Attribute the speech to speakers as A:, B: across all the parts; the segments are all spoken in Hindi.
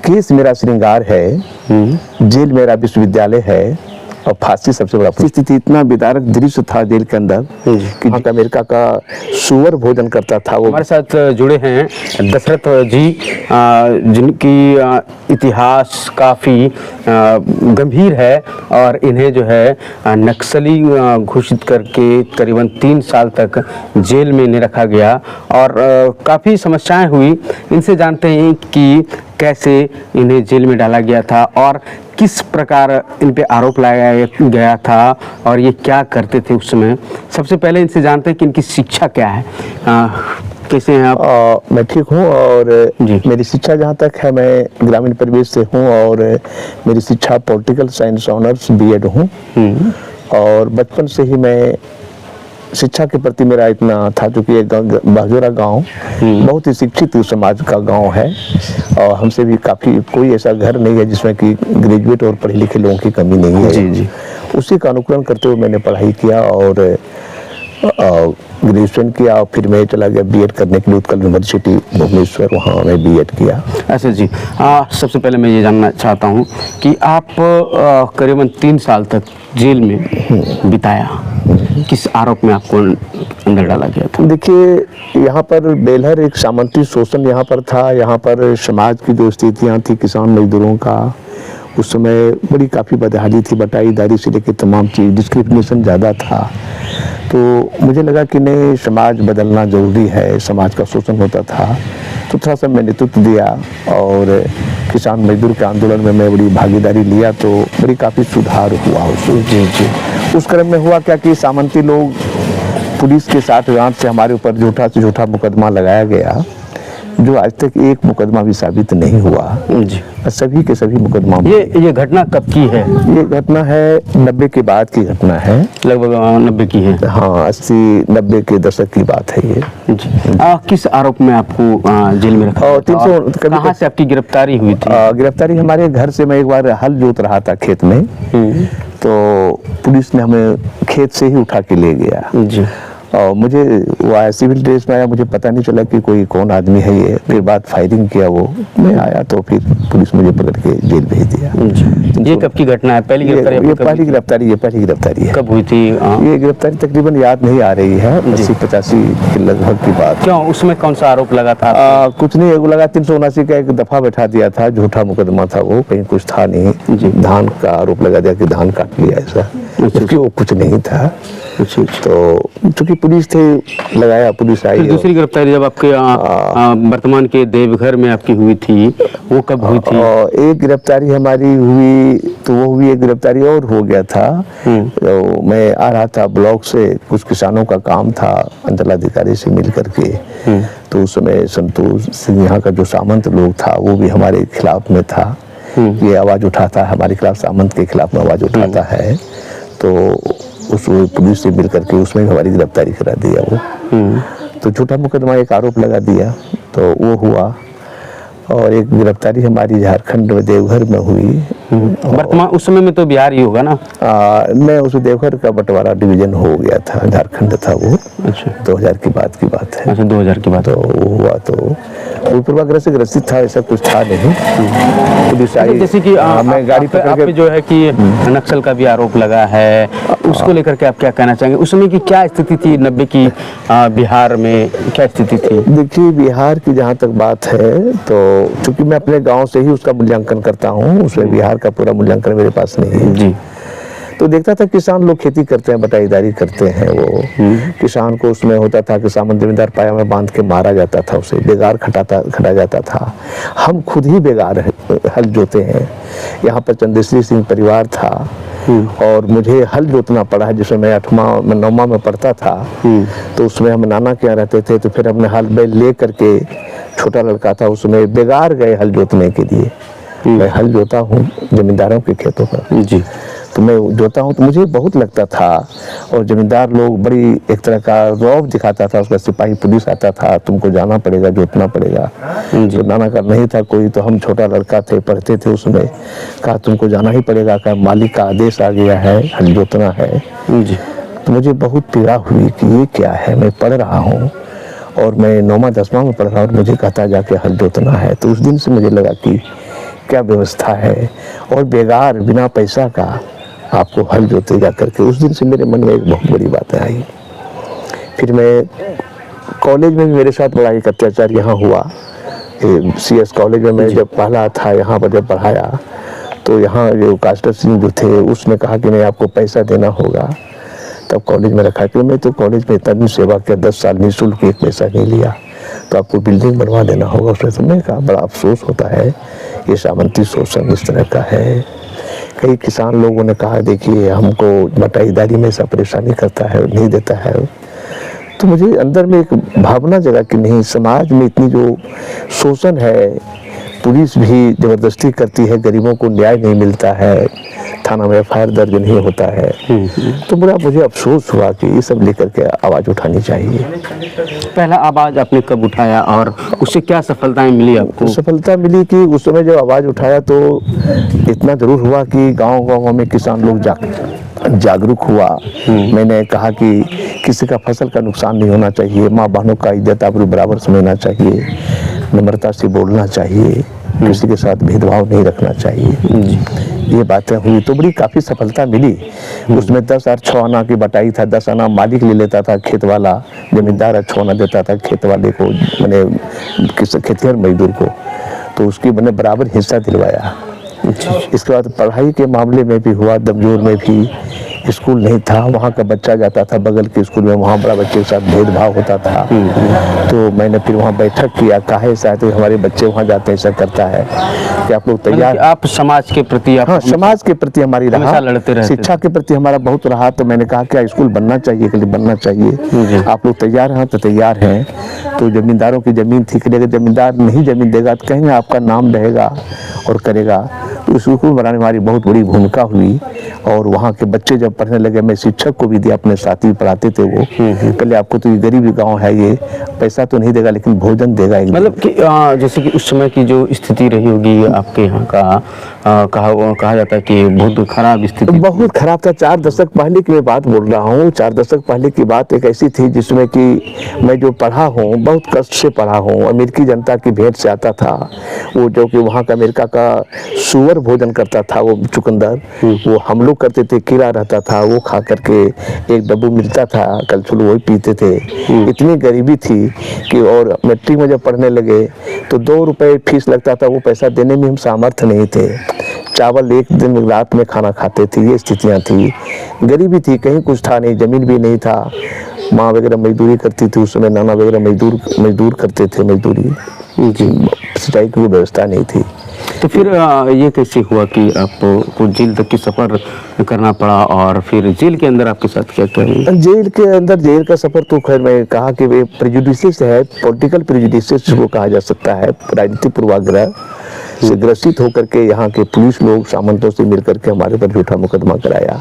A: केस मेरा श्रृंगार है, जेल मेरा विश्वविद्यालय है और फांसी सबसे बड़ा। स्थिति इतना विदारक दृश्य था जेल के अंदर कि अमेरिका का सुअर भोजन करता था। वो
B: हमारे साथ जुड़े हैं दशरथ जी, जिनकी इतिहास काफ़ी गंभीर है और इन्हें जो है नक्सली घोषित करके करीबन 3 साल तक जेल में नहीं रखा गया और काफ़ी समस्याएं हुई। इनसे जानते हैं कि कैसे इन्हें जेल में डाला गया था और किस प्रकार इन पे आरोप लगाया गया था और ये क्या करते थे उस समय। सबसे पहले इनसे जानते हैं कि इनकी शिक्षा क्या है। कैसे हैं आप?
A: मैं ठीक हूँ और मेरी शिक्षा जहाँ तक है, मैं ग्रामीण परिवेश से हूँ और मेरी शिक्षा पॉलिटिकल साइंस ऑनर्स बीएड हूँ और बचपन से ही मैं शिक्षा के प्रति मेरा इतना था, चूँकि एक बहजोरा गांव बहुत ही शिक्षित समाज का गांव है और हमसे भी काफ़ी कोई ऐसा घर नहीं है जिसमें कि ग्रेजुएट और पढ़े लिखे लोगों की कमी नहीं है।
B: जी।
A: उसी का अनुकरण करते हुए मैंने पढ़ाई किया और ग्रेजुएशन किया और फिर मैं चला गया बीएड करने के लिए उत्कल यूनिवर्सिटी भुवनेश्वर, वहाँ मैं बीएड किया।
B: अच्छा जी, सबसे पहले मैं ये जानना चाहता हूँ कि आप करीबन 3 साल तक जेल में बिताया, किस आरोप में आपको अंदर डाला गया था?
A: देखिए, यहाँ पर बेलहर एक सामंती शोषण यहाँ पर था। यहाँ पर समाज की जो स्थितियाँ थी किसान मजदूरों का, उस समय बड़ी काफ़ी बदहाली थी, बटाईदारी से लेकर तमाम चीज़, डिस्क्रिमिनेशन ज़्यादा था। तो मुझे लगा कि नहीं, समाज बदलना ज़रूरी है, समाज का शोषण होता था। तो थोड़ा सा मैं नेतृत्व दिया और किसान मजदूर के आंदोलन में मैं बड़ी भागीदारी लिया, तो बड़ी काफ़ी सुधार हुआ उसमें। जी। उस क्रम में हुआ क्या कि सामंती लोग पुलिस के साथ गांठ से हमारे ऊपर झूठा से झूठा मुकदमा लगाया गया, जो आज तक एक मुकदमा भी साबित नहीं हुआ जी। सभी के सभी मुकदमा।
B: ये घटना कब की है?
A: ये घटना है 90 के बाद की घटना है,
B: लगभग 90 की है।
A: हाँ, 80-90 के दशक की बात है ये
B: जी। किस आरोप में आपको जेल में रखा? कहाँ से आपकी गिरफ्तारी हुई थी?
A: गिरफ्तारी हमारे घर से, मैं एक बार हल जोत रहा था खेत में, तो पुलिस ने हमें खेत से ही उठा के ले गया जी। और मुझे वो आया सिविल ड्रेस में आया, मुझे पता नहीं चला कि कोई कौन आदमी है ये। फिर बाद फायरिंग किया, वो मैं आया तो फिर पुलिस मुझे पकड़ के जेल भेज दिया।
B: ये कब की घटना है? पहली गिरफ्तारी?
A: ये पहली गिरफ्तारी है।
B: कब हुई थी?
A: ये गिरफ्तारी तकरीबन याद नहीं आ रही है, 80-85 के लगभग की बात।
B: क्यों, उसमें कौन सा आरोप लगा था?
A: कुछ नहीं, वो लगा 379 का एक दफा बैठा दिया था, झूठा मुकदमा था, वो कहीं कुछ था नहीं। धान का आरोप लगा दिया कि धान काट लिया, ऐसा, जबकि वो कुछ नहीं था। तो चूंकि पुलिस थे, लगाया, पुलिस आई।
B: दूसरी गिरफ्तारी जब आपके वर्तमान के देवघर में आपकी हुई थी, वो कब हुई थी?
A: एक गिरफ्तारी हमारी हुई, तो वो हुई, एक गिरफ्तारी और हो गया था। तो मैं आ रहा था ब्लॉक से, कुछ किसानों का काम था अंचलाधिकारी से मिल करके, तो उस समय संतोष सिंह यहाँ का जो सामंत लोग था वो भी हमारे खिलाफ में था। ये आवाज़ उठाता है हमारे खिलाफ, सामंत के खिलाफ में आवाज़ उठाता है, तो उस पुलिस से मिल करके उसमें हमारी गिरफ्तारी करा दिया वो। तो झूठा मुकदमा एक आरोप लगा दिया, तो वो हुआ। और एक गिरफ्तारी हमारी झारखंड में देवघर में हुई।
B: वर्तमान उस समय में तो बिहार ही होगा ना?
A: मैं उस देवघर का बंटवारा डिवीजन हो गया था, झारखंड था वो।
B: अच्छा,
A: 2000 की बात है।
B: अच्छा, 2000 की बात।
A: तो वो हुआ, तो वो पूर्वाग्रह से ग्रसित था, ऐसा कुछ था नहीं। पुलिस आई,
B: जैसे कि
A: मैं गाड़ी पकड़ के,
B: जो है कि नक्सल का भी आरोप लगा है, उसको लेकर के आप क्या कहना चाहेंगे? उस समय की क्या स्थिति थी 90 की बिहार में, क्या स्थिति थी?
A: देखिए, बिहार की जहाँ तक बात है, तो चूंकि मैं अपने गांव से ही उसका मूल्यांकन करता हूँ, उसमें बिहार का पूरा मूल्यांकन मेरे पास नहीं है
B: जी।
A: तो देखता था किसान लोग खेती करते हैं, बटाईदारी करते हैं। वो किसान को उसमें होता था कि सामंत जमींदार पाया में बांध के मारा जाता था, उसे बेगार खटा जाता था। हम खुद ही बेगार हल जोते हैं। यहाँ पर चंदेश्वरी सिंह परिवार था और मुझे हल जोतना पड़ा है, जिसमें मैं 8वां 9वां में पढ़ता था। तो उसमें हम नाना के यहाँ रहते थे, तो फिर हमने हल बैल ले करके, छोटा लड़का था, उसमें बेगार गए हल जोतने के लिए। मैं हल जोता हूँ जमींदारों के खेतों पर जी। तो मैं जोता हूँ, तो मुझे बहुत लगता था। और जमींदार लोग बड़ी एक तरह का रौब दिखाता था, उसका सिपाही पुलिस आता था, तुमको जाना पड़ेगा, जोतना पड़ेगा। तो नाना का नहीं था कोई, तो हम छोटा लड़का थे, पढ़ते थे उसमें, कहा तुमको जाना ही पड़ेगा, कहा मालिक का आदेश आ गया है, हल जोतना है जी। तो मुझे बहुत पीड़ा हुई कि ये क्या है, मैं पढ़ रहा हूँ और मैं 9वां 10वां में पढ़ रहा और मुझे कहता जाके हल जोतना है। तो उस दिन से मुझे लगा कि क्या व्यवस्था है, और बेगार बिना पैसा का आपको हल जोतेगा करके उस दिन से मेरे मन में एक बहुत बड़ी बात आई। फिर मैं कॉलेज में भी मेरे साथ बड़ा एक अत्याचार यहाँ हुआ। CS कॉलेज में मैं जब पढ़ा था, यहाँ पर जब पढ़ाया, तो यहाँ जो कास्टर सिंह जो थे उसने कहा कि नहीं आपको पैसा देना होगा, तब कॉलेज में रखा। कि मैं तो कॉलेज में इतना दिन सेवा किया, 10 साल निःशुल्क एक पैसा नहीं लिया, तो आपको बिल्डिंग बनवा देना होगा। उसने समय कहा बड़ा अफसोस होता है, ये सामंती शोषण इस तरह का है। कई किसान लोगों ने कहा देखिए हमको बटाईदारी में ऐसा परेशानी करता है, नहीं देता है। तो मुझे अंदर में एक भावना जगा कि नहीं, समाज में इतनी जो शोषण है, पुलिस भी ज़बरदस्ती करती है, गरीबों को न्याय नहीं मिलता है, थाना में FIR दर्ज नहीं होता है। तो बड़ा मुझे अफसोस हुआ कि ये सब लेकर के आवाज़ उठानी चाहिए।
B: पहला आवाज़ आपने कब उठाया और उससे क्या सफलताएं मिली आपको?
A: सफलता मिली कि उस समय जब आवाज़ उठाया तो इतना ज़रूर हुआ कि गांव-गांव में किसान लोग जागरूक हुआ। मैंने कहा कि किसी का फसल का नुकसान नहीं होना चाहिए, माँ बहनों का इज्जत आबरू बराबर समझना चाहिए, नम्रता से बोलना चाहिए, किसी के साथ भेदभाव नहीं रखना चाहिए। ये बातें हुई तो बड़ी काफ़ी सफलता मिली। उसमें 10 और 6 आना की बटाई था, 10 आना मालिक ले लेता था, खेत वाला जमींदार 6 आना देता था खेत वाले को, मैंने किस खेतिहर मजदूर को, तो उसकी मैंने बराबर हिस्सा दिलवाया। इसके बाद पढ़ाई के मामले में भी हुआ। दमजोर में भी स्कूल नहीं था, वहाँ का बच्चा जाता था बगल के स्कूल में, वहाँ बड़ा बच्चे के साथ भेदभाव होता था। तो मैंने फिर वहाँ बैठक किया, काहे से तो हमारे बच्चे वहाँ जाते हैं, ऐसा करता है कि आप लोग तैयार।
B: आप समाज के प्रति
A: हाँ, समाज के प्रति हमारी रहा,
B: लड़ते रहते,
A: शिक्षा के प्रति हमारा बहुत रहा। तो मैंने कहा क्या स्कूल बनना चाहिए, कल बनना चाहिए, आप लोग तैयार हैं? तो तैयार हैं। तो जमींदारों की जमीन थी, कि जमींदार नहीं जमीन देगा तो कहेंगे आपका नाम रहेगा और करेगा। तो स्कूल बनाने में हमारी बहुत बड़ी भूमिका हुई। और वहाँ के बच्चे जब पढ़ने लगे, मैं शिक्षक को भी दिया, अपने साथी पढ़ाते थे वो, पहले आपको तो ये गरीबी गांव है, ये पैसा तो नहीं देगा लेकिन भोजन देगा।
B: मतलब कि जैसे कि उस समय की जो स्थिति रही होगी आपके यहाँ का, कहा जाता है कि बहुत खराब स्थिति,
A: बहुत खराब था। 4 दशक पहले की मैं बात बोल रहा हूँ। 4 दशक पहले की बात एक ऐसी थी जिसमें कि मैं जो पढ़ा हूँ बहुत कष्ट से पढ़ा हूँ। अमेरिकी जनता की भेंट से आता था वो, जो कि वहाँ का अमेरिका का सुअर भोजन करता था वो चुकंदर, वो हम लोग करते थे, कीड़ा रहता था, वो खा करके एक डब्बू मिलता था कलछुल, वही पीते थे। इतनी गरीबी थी कि, और मैट्रिक में जब पढ़ने लगे तो 2 रुपए फीस लगता था, वो पैसा देने में हम सामर्थ्य नहीं थे। चावल एक दिन रात में खाना खाते थे, ये स्थितियाँ थी। गरीबी थी, कहीं कुछ था नहीं, ज़मीन भी नहीं था। माँ वगैरह मजदूरी करती थी उस समय, नाना वगैरह मजदूर करते थे मजदूरी, सिंचाई की व्यवस्था नहीं थी।
B: तो फिर ये कैसे हुआ कि आपको जेल तक की सफ़र करना पड़ा, और फिर जेल के अंदर आपके साथ क्या क्या हुआ?
A: जेल के अंदर जेल का सफ़र तो खैर मैं कहा कि वे प्रेजुडिस है, पॉलिटिकल प्रेजुडिस को कहा जा सकता है, राजनीतिक पूर्वाग्रह से ग्रसित होकर के यहाँ के पुलिस लोग सामंतों से मिलकर के हमारे पर झूठा मुकदमा कराया।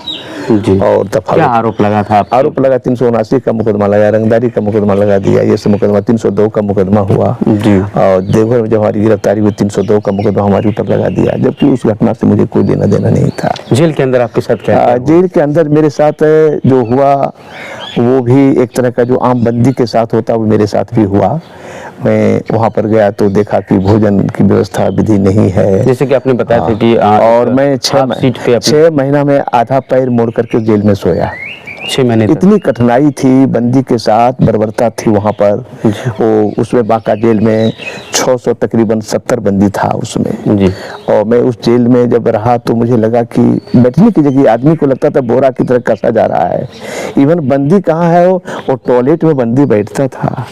B: जी।
A: और
B: क्या आरोप लगा था?
A: आरोप लगा 379 का मुकदमा लगा, रंगदारी का मुकदमा लगा दिया, ये सब मुकदमा 302 का मुकदमा हुआ।
B: जी।
A: और देवघर में जब हमारी गिरफ्तारी हुई 302 का मुकदमा हमारे ऊपर लगा दिया, जबकि उस घटना से मुझे कोई लेना देना नहीं था।
B: जेल के अंदर आपके साथ क्या हुआ?
A: जेल के अंदर मेरे साथ जो हुआ वो भी एक तरह का जो आम बंदी के साथ होता वो मेरे साथ भी हुआ। मैं वहाँ पर गया तो देखा कि भोजन की व्यवस्था विधि नहीं है,
B: जैसे कि आपने बताया था कि
A: और मैं 6 महीना में आधा पैर मोड़ करके जेल में सोया।
B: 6 महीने
A: इतनी कठिनाई थी, बंदी के साथ बर्बरता थी वहाँ पर। वो उसमें बांका जेल में 600 तकरीबन 70 बंदी था उसमें
B: जी।
A: और मैं उस जेल में जब रहा तो मुझे लगा कि बैठने की जगह आदमी को लगता था बोरा की तरह कसा जा रहा है। इवन बंदी कहाँ है, वो टॉयलेट में बंदी बैठता था।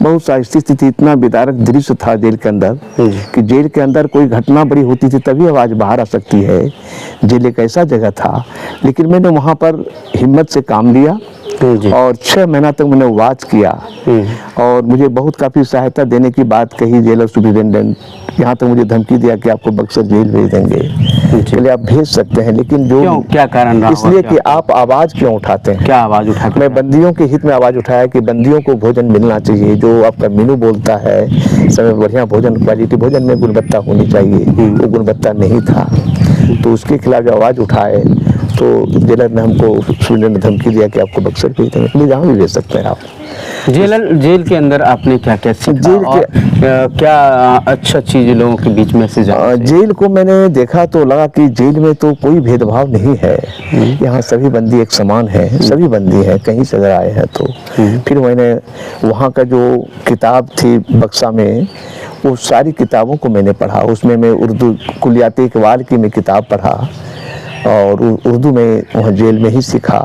A: बहुत सा स्थिति थी, इतना विदारक दृश्य था जेल के अंदर कि जेल के अंदर कोई घटना बड़ी होती थी तभी आवाज़ बाहर आ सकती है। जेल एक ऐसा जगह था, लेकिन मैंने वहाँ पर हिम्मत से काम लिया और 6 महीना तक मैंने वाच किया। और मुझे बहुत काफ़ी सहायता देने की बात कही जेलर सुपरिटेंडेंट, यहाँ तक मुझे धमकी दिया कि आपको बक्सर जेल भेज देंगे, चलिए आप भेज सकते हैं, लेकिन जो
B: क्या कारण रहा?
A: इसलिए कि आप आवाज़ क्यों उठाते हैं?
B: क्या आवाज़ उठाते?
A: मैं बंदियों के हित में आवाज़ उठाया कि बंदियों को भोजन मिलना चाहिए, जो आपका मेनू बोलता है समय बढ़िया भोजन, क्वालिटी भोजन में गुणवत्ता होनी चाहिए, वो गुणवत्ता नहीं था। तो उसके खिलाफ जो आवाज़ उठाए तो जेलर ने हमको सुनने में धमकी दिया कि आपको बक्सर भेज देंगे, जहाँ भी भेज सकते हैं आप।
B: जेल के अंदर आपने क्या क्या सीखा
A: जेल
B: और क्या अच्छा चीज लोगों के बीच में से जाना चाहिए?
A: जेल को मैंने देखा तो लगा कि जेल में तो कोई भेदभाव नहीं है। यहाँ सभी बंदी एक समान है, सभी बंदी हैं कहीं से अगर आए हैं तो। फिर मैंने वहाँ का जो किताब थी बक्सा में, वो सारी किताबों को मैंने पढ़ा। उसमें मैं उर्दू कुलियात इकबाल की मैं किताब पढ़ा और उर्दू में वहाँ जेल में ही सीखा।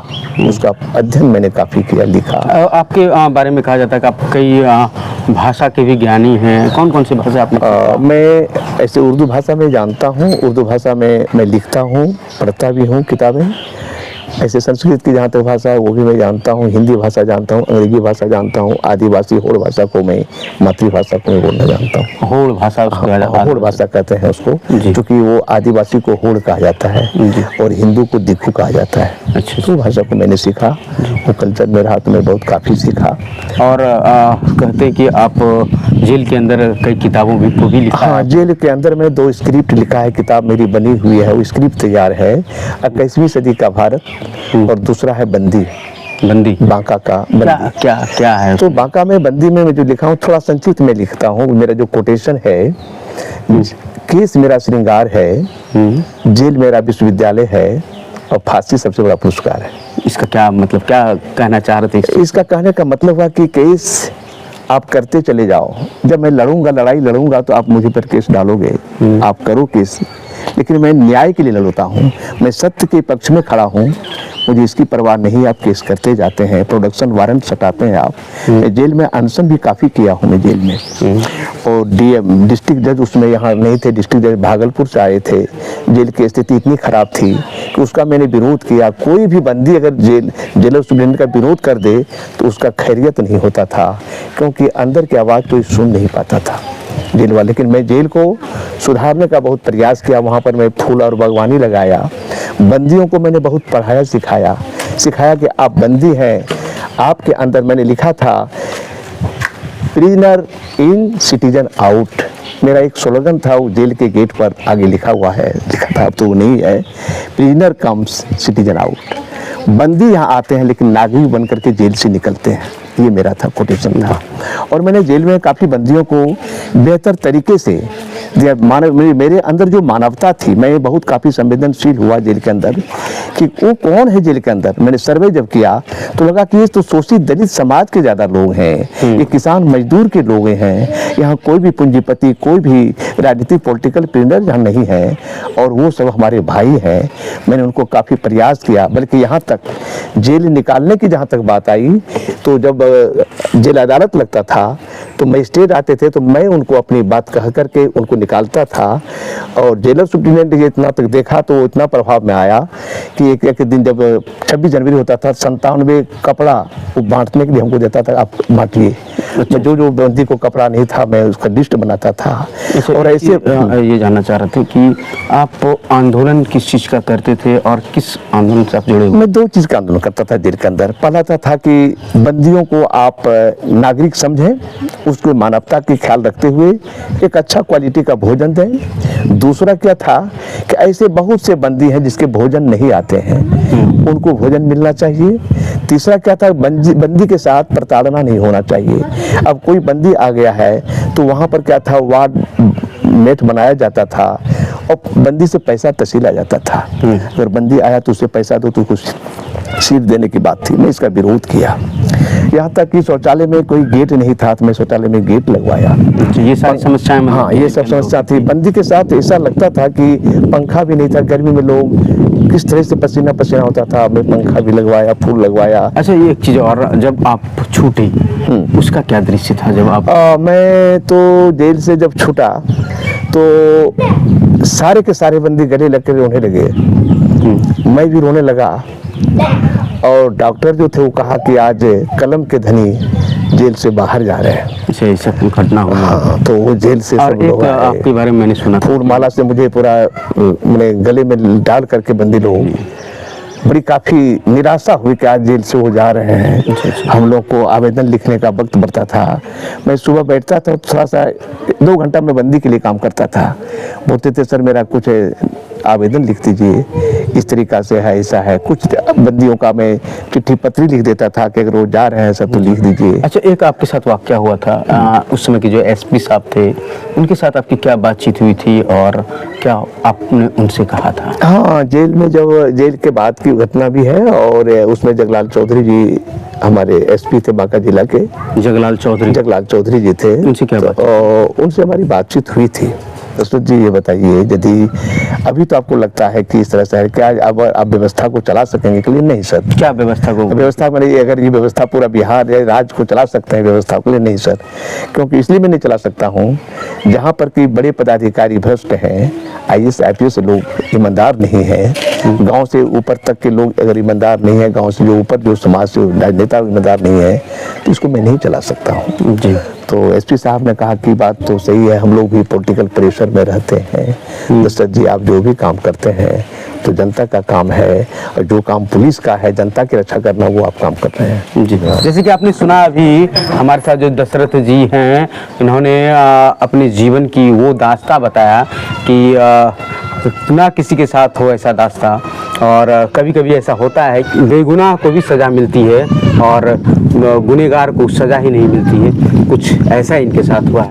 A: उसका अध्ययन मैंने काफ़ी किया, लिखा।
B: आपके बारे में कहा जाता है कि आप कई भाषा के भी ज्ञानी हैं। कौन कौन सी भाषा आपने सीखा?
A: मैं ऐसे उर्दू भाषा में जानता हूँ, उर्दू भाषा में मैं लिखता हूँ, पढ़ता भी हूँ किताबें। ऐसे संस्कृत की जहाँ तक भाषा है वो भी मैं जानता हूँ, हिंदी भाषा जानता हूँ, अंग्रेजी भाषा जानता हूँ, आदिवासी होड़ भाषा को मैं, मातृभाषा को मैं बोलना जानता हूँ।
B: होड़ भाषा उसको
A: होड़ भाषा कहते हैं उसको,
B: जी।
A: क्योंकि वो आदिवासी को होड़ कहा जाता है और हिंदू को दिक्खू कहा जाता है।
B: अच्छा।
A: तो भाषा को मैंने सीखा, वो कल्चर में रहा तो मैं बहुत काफ़ी सीखा।
B: और कहते हैं कि आप जेल के अंदर कई किताबों को भी लिखा
A: हाँ,
B: है।
A: जेल के अंदर में 2 स्क्रिप्ट लिखा है, किताब मेरी बनी हुई है, वो स्क्रिप्ट तैयार है। 21वीं सदी का भारत और दूसरा है बंदी बांका का बंदी।
B: क्या है?
A: तो बांका में बंदी में मैं जो लिखा हूँ थोड़ा संक्षिप्त में लिखता हूँ। मेरा जो कोटेशन है, केस मेरा श्रृंगार है, जेल मेरा विश्वविद्यालय है और फांसी सबसे बड़ा पुरस्कार है।
B: इसका क्या मतलब, क्या कहना चाह रहे थे?
A: इसका कहने का मतलब हुआ कि केस आप करते चले जाओ। जब मैं लड़ूंगा, लड़ाई लड़ूंगा तो आप मुझे पर केस डालोगे, आप करो केस, लेकिन मैं न्याय के लिए लड़ता हूँ, मैं सत्य के पक्ष में खड़ा हूँ। मुझे इसकी परवाह नहीं, आप केस करते जाते हैं, प्रोडक्शन वारंट सटाते हैं आप। मैं जेल में अनशन भी काफ़ी किया हूँ मैं जेल में। और डीएम डिस्ट्रिक्ट जज उसमें यहाँ नहीं थे, डिस्ट्रिक्ट जज भागलपुर से आए थे। जेल की स्थिति इतनी ख़राब थी कि उसका मैंने विरोध किया। कोई भी बंदी अगर जेलर सुप्रिटेंडेंट का विरोध कर दे तो उसका खैरियत नहीं होता था, क्योंकि अंदर की आवाज़ कोई सुन नहीं पाता था जेल वाले। लेकिन मैं जेल को सुधारने का बहुत प्रयास किया। वहाँ पर मैं फूल और बागवानी लगाया, बंदियों को मैंने बहुत पढ़ाया, सिखाया कि आप बंदी हैं, आपके अंदर मैंने लिखा था प्रिजनर इन सिटीजन आउट। मेरा एक स्लोगन था, वो जेल के गेट पर आगे लिखा हुआ है, लिखा था, अब तो वो नहीं है। Prisoner comes citizen out. बंदी यहाँ आते हैं लेकिन नागरिक बन करके जेल से निकलते हैं, ये मेरा था कोटेशन था। और मैंने जेल में काफ़ी बंदियों को बेहतर तरीके से मेरे अंदर जो मानवता थी, मैं बहुत काफ़ी संवेदनशील हुआ जेल के अंदर कि वो कौन है जेल के अंदर। मैंने सर्वे जब किया तो लगा कि ये तो शोषित दलित समाज के ज़्यादा लोग हैं, ये किसान मजदूर के लोग हैं। यहाँ कोई भी पूंजीपति, कोई भी राजनीतिक पॉलिटिकल प्रिजनर यहाँ नहीं है, और वो सब हमारे भाई हैं। मैंने उनको काफ़ी प्रयास किया, बल्कि यहाँ तक जेल निकालने की जहाँ तक बात आई तो जब जेल अदालत लगता था तो मजिस्ट्रेट आते थे तो मैं उनको अपनी बात कह करके उनको निकालता था। और जेलर सुप्रिटेंडेंट ये इतना तक देखा तो इतना प्रभाव में आया कि एक दिन जब 26 जनवरी होता था, 97 कपड़ा वो बांटने के लिए हमको देता था, आप बांटिए। मैं जो बंदी को कपड़ा नहीं था मैं उसका लिस्ट बनाता था। और ऐसे
B: ये जानना चाह रहे थे कि आप आंदोलन किस चीज़ का करते थे और किस आंदोलन से आप जुड़े हुए?
A: मैं 2 चीज़ का आंदोलन करता था जेल के अंदर। पहला था कि बंदियों को आप नागरिक समझें, उसको मानवता की ख्याल रखते हुए एक अच्छा क्वालिटी का भोजन दें। दूसरा क्या था कि ऐसे बहुत से बंदी हैं जिसके भोजन नहीं आते हैं, उनको भोजन मिलना चाहिए। तीसरा क्या था, बंदी के साथ प्रताड़ना नहीं होना चाहिए। अब कोई बंदी आ गया है तो वहाँ पर क्या था, वार्ड मेट बनाया जाता था और बंदी से पैसा तसीला जाता था। अगर बंदी आया तो उसे पैसा दो तो कुछ सीट देने की बात थी। मैं इसका विरोध किया, यहाँ तक कि शौचालय में कोई गेट नहीं था तो मैं शौचालय में गेट लगवाया।
B: ये सारी समस्याएं,
A: हाँ, ये सब समस्या थी। बंदी के साथ ऐसा लगता था कि पंखा भी नहीं था, गर्मी में लोग किस तरह से पसीना पसीना होता था। मैं पंखा भी लगवाया, फूल लगवाया।
B: अच्छा, ये एक चीज़ और, जब आप छूटे उसका क्या दृश्य था जब आप?
A: मैं तो जेल से जब छूटा तो सारे के सारे बंदी गले लग कर रोने लगे, मैं भी रोने लगा। और डॉक्टर जो थे वो कहा कि आज कलम के धनी जेल से बाहर जा रहे हैं।
B: अच्छा, ऐसा घटना हुआ?
A: हाँ, तो वो जेल से
B: और
A: सब
B: एक
A: लोग
B: आपके बारे में मैंने सुना था,
A: फूल माला से मुझे पूरा मैंने गले में डाल करके बंदी लोग, बड़ी काफ़ी निराशा हुई कि आज जेल से वो जा रहे हैं। हम लोग को आवेदन लिखने का वक्त बढ़ता था। मैं सुबह बैठता था, थोड़ा सा 2 घंटा मैं बंदी के लिए काम करता था। बोलते थे सर मेरा कुछ आवेदन लिख दीजिए, इस तरीका से है, ऐसा है। कुछ बंदियों का मैं चिट्ठी पत्री लिख देता था कि अगर वो जा रहे हैं सब तो लिख दीजिए।
B: अच्छा, एक आपके साथ वाकया हुआ था, उस समय के जो एसपी साहब थे, उनके साथ आपकी क्या बातचीत हुई थी और क्या आपने उनसे कहा था?
A: हाँ, जेल में जब जेल के बाद की घटना भी है, और उसमें जगलाल चौधरी जी हमारे एसपी थे बांका जिला के।
B: जगलाल चौधरी
A: जी थे।
B: उनसे क्या बात?
A: और उनसे हमारी बातचीत हुई थी। दशरथ जी ये बताइए, यदि अभी तो आपको लगता है कि इस तरह से है, क्या अब आप व्यवस्था को चला सकेंगे? कि नहीं सर।
B: क्या व्यवस्था को?
A: व्यवस्था में नहीं, अगर ये व्यवस्था पूरा बिहार या राज्य को चला सकते हैं व्यवस्था को? नहीं सर, क्योंकि इसलिए मैं नहीं चला सकता हूँ, जहाँ पर कि बड़े पदाधिकारी भ्रष्ट हैं, IAS IPS लोग ईमानदार नहीं है, गांव से ऊपर तक के लोग अगर ईमानदार नहीं है, गांव से जो ऊपर जो समाज से राजनेता ईमानदार नहीं है, तो इसको मैं नहीं चला सकता हूँ
B: जी।
A: तो एसपी साहब ने कहा कि बात तो सही है, हम लोग भी पॉलिटिकल प्रेशर में रहते हैं। दशरथ जी, आप जो भी काम करते हैं तो जनता का काम है, और जो काम पुलिस का है जनता की रक्षा करना, वो आप काम कर रहे हैं।
B: जी, जैसे कि आपने सुना अभी हमारे साथ जो दशरथ जी हैं, इन्होंने अपने जीवन की वो दास्तां बताया कि ना किसी के साथ हो ऐसा दास्तां, और कभी कभी ऐसा होता है कि बेगुनाह को भी सज़ा मिलती है और गुनहगार को सज़ा ही नहीं मिलती है। कुछ ऐसा इनके साथ हुआ।